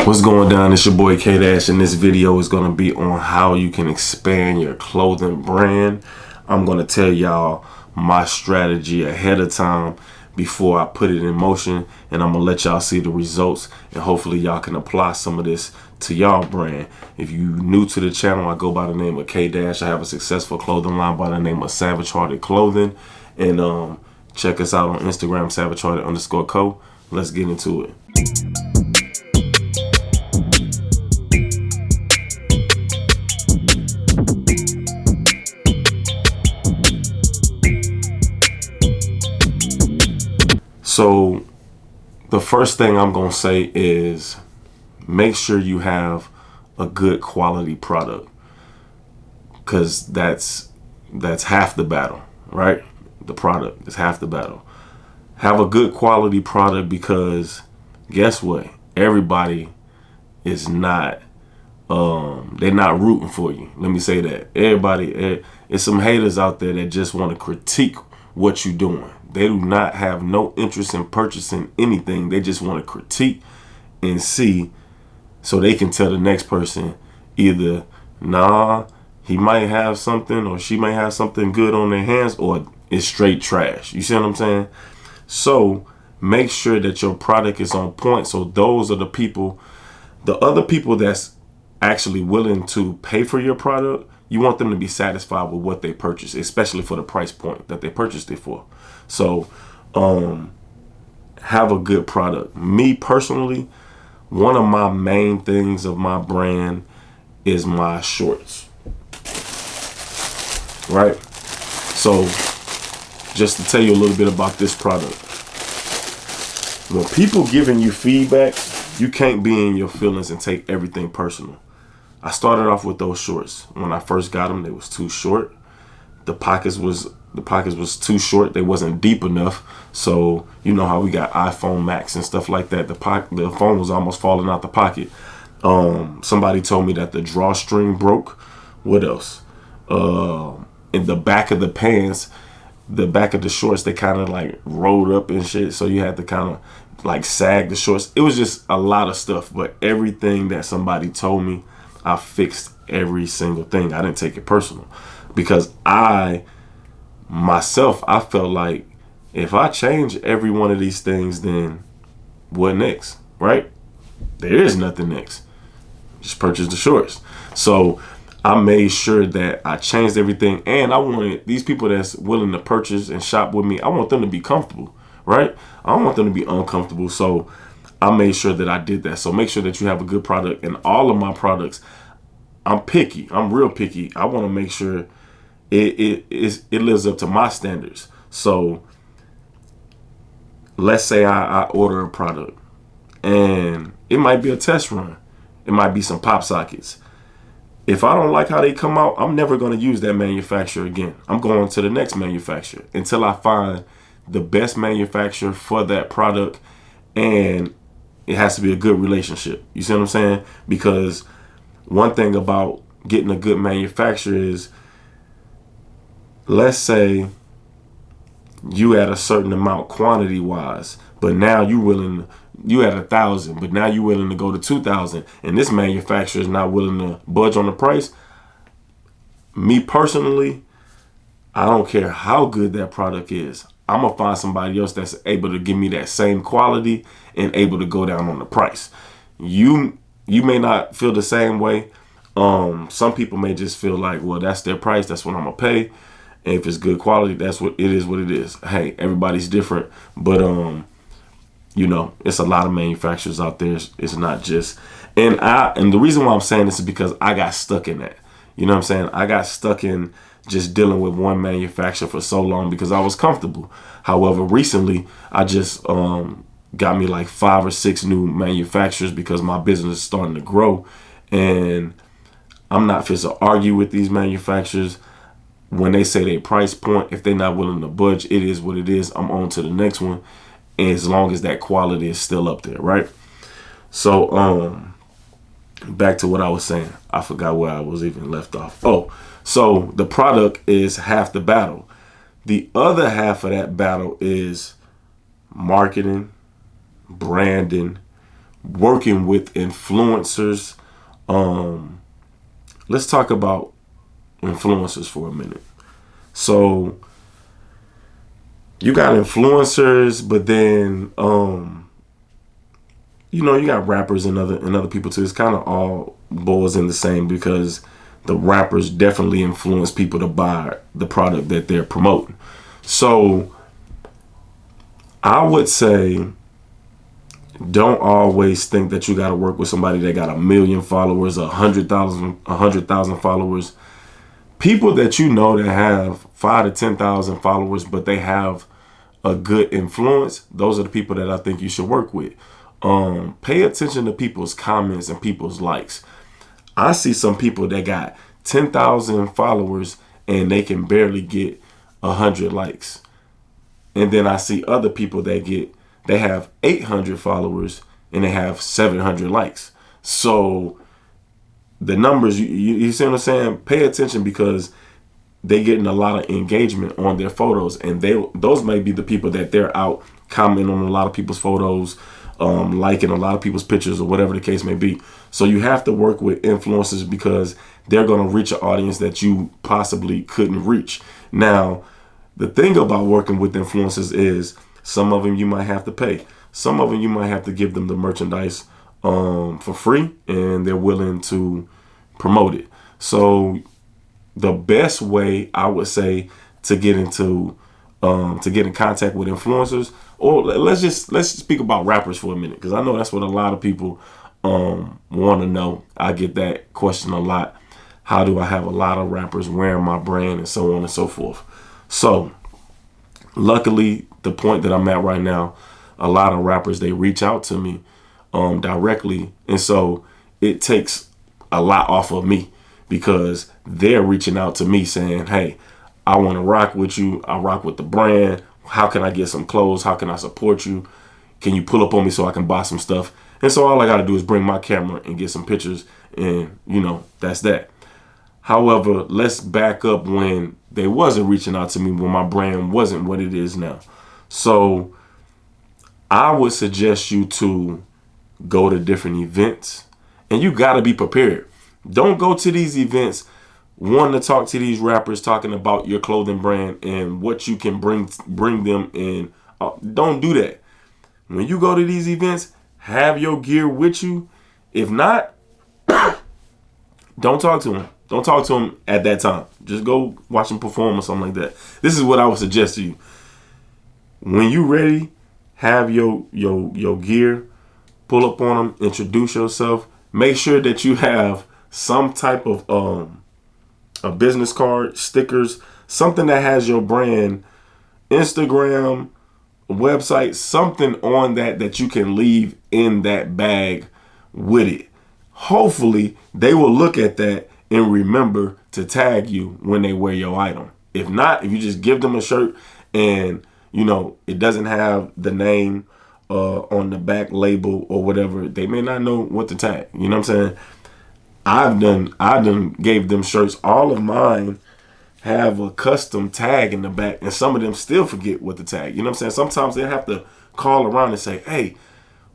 What's going down? It's your boy K Dash, and this video is going to be on how you can expand your clothing brand. I'm going to tell y'all my strategy ahead of time before I put it in motion, and I'm going to let y'all see the results, and hopefully y'all can apply some of this to y'all brand. If you new to the channel, I go by the name of K Dash. I have a successful clothing line by the name of Savage Hearted Clothing, and check us out on Instagram, SavageHearted_co. Let's get into it. So the first thing I'm going to say is make sure you have a good quality product, because that's half the battle, right? The product is half the battle. Have a good quality product, because guess what? Everybody is not they're not rooting for you. Let me say that. Everybody, it's some haters out there that just want to critique what you're doing. They do not have no interest in purchasing anything. They just want to critique and see, so they can tell the next person either, nah, he might have something, or she might have something good on their hands, or it's straight trash. You see what I'm saying? So make sure that your product is on point. So those are the people, the other people that's actually willing to pay for your product, you want them to be satisfied with what they purchase, especially for the price point that they purchased it for. So have a good product. Me personally, one of my main things of my brand is my shorts, right? So just to tell you a little bit about this product, when people giving you feedback, you can't be in your feelings and take everything personal. I started off with those shorts. When I first got them, they was too short. The pockets was too short. They wasn't deep enough. So you know how we got iPhone Max and stuff like that. The phone was almost falling out the pocket. Somebody told me that the drawstring broke. What else? In the back of the pants, the back of the shorts, they kind of like rolled up and shit. So you had to kind of like sag the shorts. It was just a lot of stuff. But everything that somebody told me, I fixed every single thing. I didn't take it personal, because I felt like if I change every one of these things, then what next, right? There is nothing next. Just purchase the shorts. So I made sure that I changed everything, and I wanted these people that's willing to purchase and shop with me, I want them to be comfortable, right? I don't want them to be uncomfortable. So I made sure that I did that. So make sure that you have a good product. And all of my products, I'm picky. I'm real picky. I want to make sure it lives up to my standards. So let's say I order a product, and it might be a test run. It might be some pop sockets. If I don't like how they come out, I'm never going to use that manufacturer again. I'm going to the next manufacturer until I find the best manufacturer for that product, and it has to be a good relationship. You see what I'm saying? Because one thing about getting a good manufacturer is, let's say you at a certain amount quantity wise, but now you at 1,000, but now you're willing to go to 2,000, and this manufacturer is not willing to budge on the price. Me personally, I don't care how good that product is. I'm gonna find somebody else that's able to give me that same quality and able to go down on the price. You may not feel the same way. Some people may just feel like, well, that's their price, that's what I'm gonna pay. And if it's good quality, that's what it is. What it is. Hey, everybody's different, but you know, it's a lot of manufacturers out there. It's not just, and the reason why I'm saying this is because I got stuck in that. You know what I'm saying? I got stuck in just dealing with one manufacturer for so long because I was comfortable. However, recently I just got me like 5 or 6 new manufacturers because my business is starting to grow, and I'm not fit to argue with these manufacturers. When they say they price point, if they're not willing to budge, it is what it is. I'm on to the next one, and as long as that quality is still up there, right? So back to what I was saying. I forgot where I was even left off. Oh, so the product is half the battle. The other half of that battle is marketing, branding, working with influencers. Let's talk about influencers for a minute. So you got influencers, but then you got rappers and other people too. It's kind of all boils in the same, because the rappers definitely influence people to buy the product that they're promoting. So I would say, don't always think that you got to work with somebody that got 1 million followers, 100,000 followers. People that you know that have 5 to 10,000 followers, but they have a good influence, those are the people that I think you should work with. Pay attention to people's comments and people's likes. I see some people that got 10,000 followers and they can barely get 100 likes. And then I see other people that they have 800 followers and they have 700 likes. So the numbers, you see what I'm saying? Pay attention, because they getting a lot of engagement on their photos, and those may be the people that they're out commenting on a lot of people's photos, liking a lot of people's pictures, or whatever the case may be. So you have to work with influencers, because they're going to reach an audience that you possibly couldn't reach. Now, the thing about working with influencers is some of them you might have to pay. Some of them you might have to give them the merchandise for free, and they're willing to promote it. So the best way, I would say, to get in contact with influencers, or let's speak about rappers for a minute, because I know that's what a lot of people want to know. I get that question a lot. How do I have a lot of rappers wearing my brand, and so on and so forth? So luckily, the point that I'm at right now, a lot of rappers, they reach out to me directly, and so it takes a lot off of me, because they're reaching out to me saying, hey, I want to rock with you. I rock with the brand. How can I get some clothes? How can I support you? Can you pull up on me so I can buy some stuff? And so all I got to do is bring my camera and get some pictures, and that's that. However, let's back up when they wasn't reaching out to me, when my brand wasn't what it is now. So I would suggest you to go to different events, and you got to be prepared. Don't go to these events wanting to talk to these rappers, talking about your clothing brand and what you can bring them in. Don't do that. When you go to these events, have your gear with you. If not, don't talk to them. Don't talk to them at that time. Just go watch them perform or something like that. This is what I would suggest to you. When you ready, have your gear, pull up on them, introduce yourself. Make sure that you have some type of a business card, stickers, something that has your brand, Instagram, website, something on that you can leave in that bag with it. Hopefully, they will look at that and remember to tag you when they wear your item. If not, if you just give them a shirt and it doesn't have the name on the back label or whatever, they may not know what to tag. You know what I'm saying? I done gave them shirts. All of mine have a custom tag in the back, and some of them still forget what to tag. You know what I'm saying? Sometimes they have to call around and say, hey,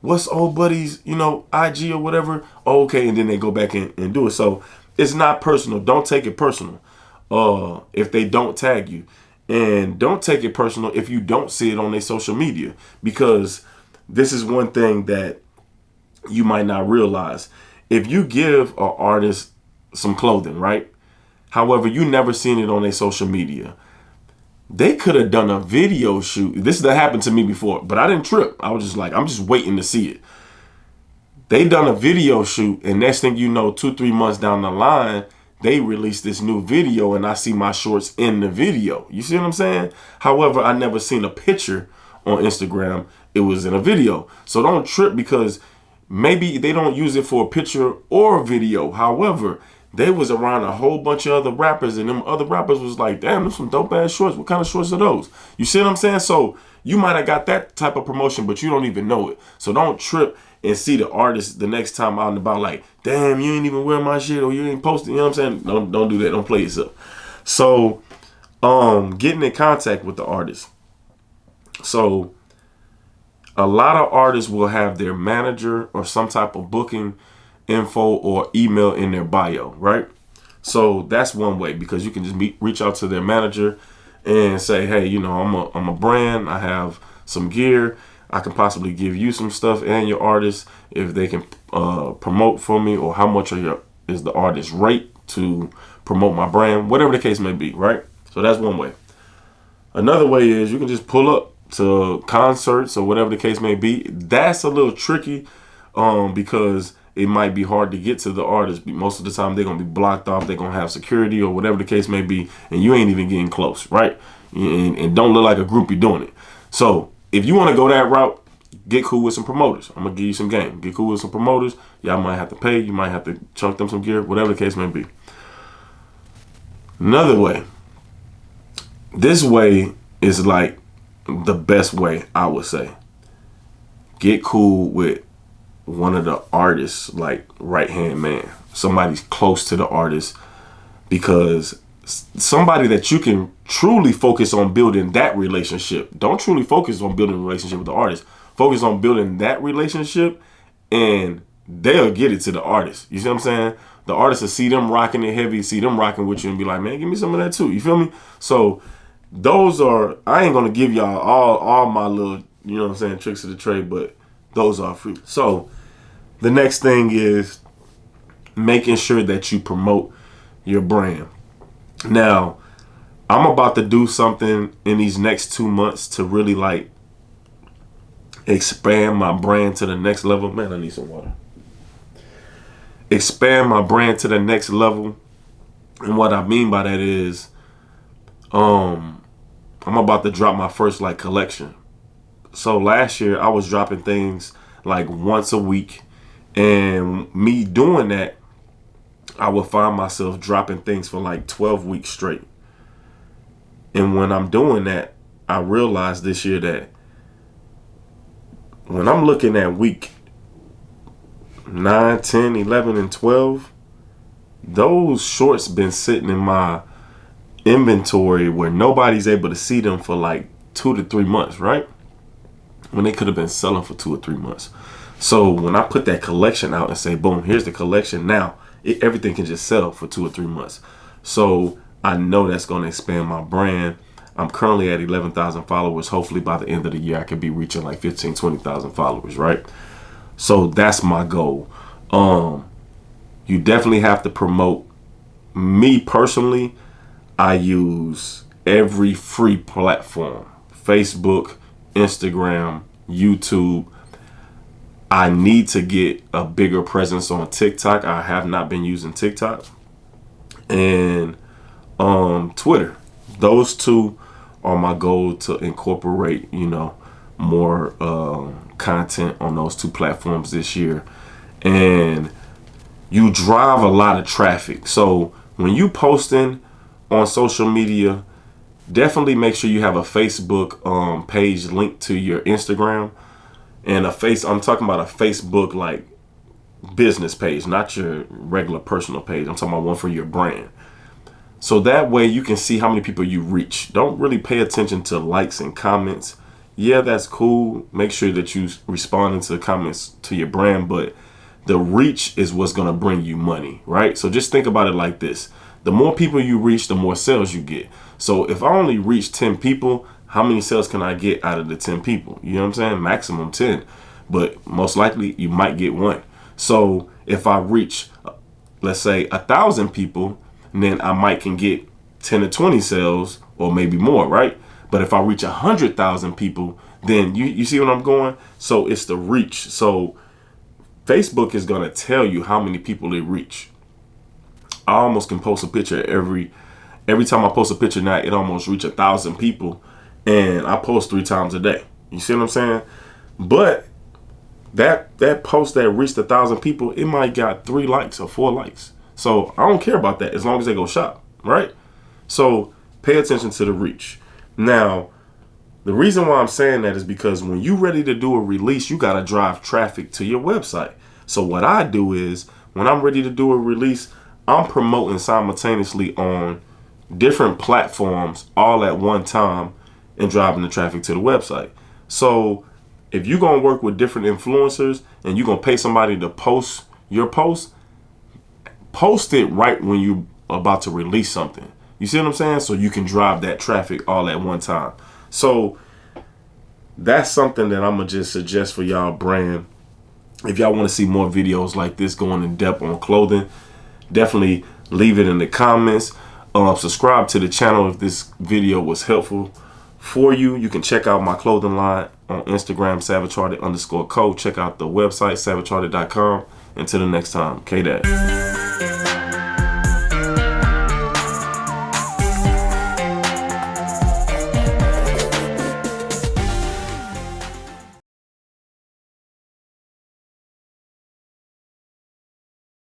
what's old buddy's, IG or whatever? Oh, okay. And then they go back and do it. So it's not personal. Don't take it personal if they don't tag you. And don't take it personal if you don't see it on their social media, because this is one thing that you might not realize. If you give an artist some clothing, right? However, you never seen it on their social media, they could have done a video shoot. That happened to me before, but I didn't trip. I was just like, I'm just waiting to see it. They done a video shoot, and next thing you know, 2-3 months down the line, they released this new video, and I see my shorts in the video. You see what I'm saying? However, I never seen a picture on Instagram. It was in a video. So don't trip, because maybe they don't use it for a picture or a video. However, they was around a whole bunch of other rappers, and them other rappers was like, damn, those some dope ass shorts. What kind of shorts are those? You see what I'm saying? So you might have got that type of promotion, but you don't even know it. So don't trip and see the artist the next time out and about like, damn, you ain't even wearing my shit, or you ain't posting. You know what I'm saying? Don't do that. Don't play yourself. So getting in contact with the artist. So a lot of artists will have their manager or some type of booking info or email in their bio, right? So that's one way, because you can just reach out to their manager and say, hey, I'm a brand. I have some gear. I can possibly give you some stuff and your artist if they can promote for me, or how much is the artist rate to promote my brand, whatever the case may be, right? So that's one way. Another way is you can just pull up to concerts or whatever the case may be. That's a little tricky because it might be hard to get to the artist. Most of the time they're going to be blocked off. They're going to have security or whatever the case may be, and you ain't even getting close, right? And don't look like a groupie doing it. So if you want to go that route, get cool with some promoters. I'm going to give you some game. Get cool with some promoters. Y'all might have to pay. You might have to chunk them some gear, whatever the case may be. Another way. This way is like the best way, I would say. Get cool with one of the artists, like right-hand man. Somebody's close to the artist, because somebody that you can truly focus on building that relationship. Don't truly focus on building a relationship with the artist. Focus on building that relationship, and they'll get it to the artist. You see what I'm saying? The artist will see them rocking it heavy, see them rocking with you, and be like, man, give me some of that too. You feel me? So those are, I ain't gonna give y'all all my little, you know what I'm saying, tricks of the trade, but those are free. So the next thing is making sure that you promote your brand. Now, I'm about to do something in these next 2 months to really like expand my brand to the next level. Man, I need some water. Expand my brand to the next level. And what I mean by that is, I'm about to drop my first like collection. So last year I was dropping things like once a week, and me doing that, I would find myself dropping things for like 12 weeks straight. And when I'm doing that, I realized this year that when I'm looking at week 9, 10, 11, and 12, those shorts been sitting in my inventory where nobody's able to see them for like 2 to 3 months, right? When they could have been selling for 2 or 3 months. So when I put that collection out and say, boom, here's the collection, now everything can just sell for 2 or 3 months. So I know that's going to expand my brand. I'm currently at 11,000 followers. Hopefully by the end of the year, I could be reaching like 15, 20,000 followers, right? So that's my goal. You definitely have to promote. Me personally, I use every free platform: Facebook, Instagram, YouTube. I need to get a bigger presence on TikTok. I have not been using TikTok. And Twitter. Those two are my goal to incorporate, more content on those two platforms this year. And you drive a lot of traffic. So when you posting on social media, definitely make sure you have a Facebook page linked to your Instagram. And I'm talking about a Facebook like business page, not your regular personal page. I'm talking about one for your brand. So that way you can see how many people you reach. Don't really pay attention to likes and comments. Yeah, that's cool. Make sure that you responding to comments to your brand, but the reach is what's going to bring you money, right? So just think about it like this. The more people you reach, the more sales you get. So if I only reach 10 people, how many sales can I get out of the 10 people? You know what I'm saying? Maximum 10. But most likely you might get 1. So if I reach, let's say 1,000 people, then I might can get 10 to 20 sales or maybe more, right? But if I reach 100,000 people, then you see what I'm going? So it's the reach. So Facebook is going to tell you how many people they reach. I almost can post a picture every time I post a picture now, it almost reach 1,000 people, and I post 3 times a day. You see what I'm saying? But that post that reached 1,000 people, it might got 3 likes or 4 likes. So I don't care about that as long as they go shop, right? So pay attention to the reach. Now, the reason why I'm saying that is because when you're ready to do a release, you got to drive traffic to your website. So what I do is when I'm ready to do a release, I'm promoting simultaneously on different platforms all at one time and driving the traffic to the website. So if you're gonna work with different influencers and you're gonna pay somebody to post your post, post it right when you're about to release something. You see what I'm saying? So you can drive that traffic all at one time. So that's something that I'm gonna just suggest for y'all brand. If y'all want to see more videos like this going in depth on clothing, definitely leave it in the comments. Subscribe to the channel if this video was helpful for you. You can check out my clothing line on Instagram, SavageHearted_co. Check out the website, SavageHearted.com. Until the next time, K-Dad.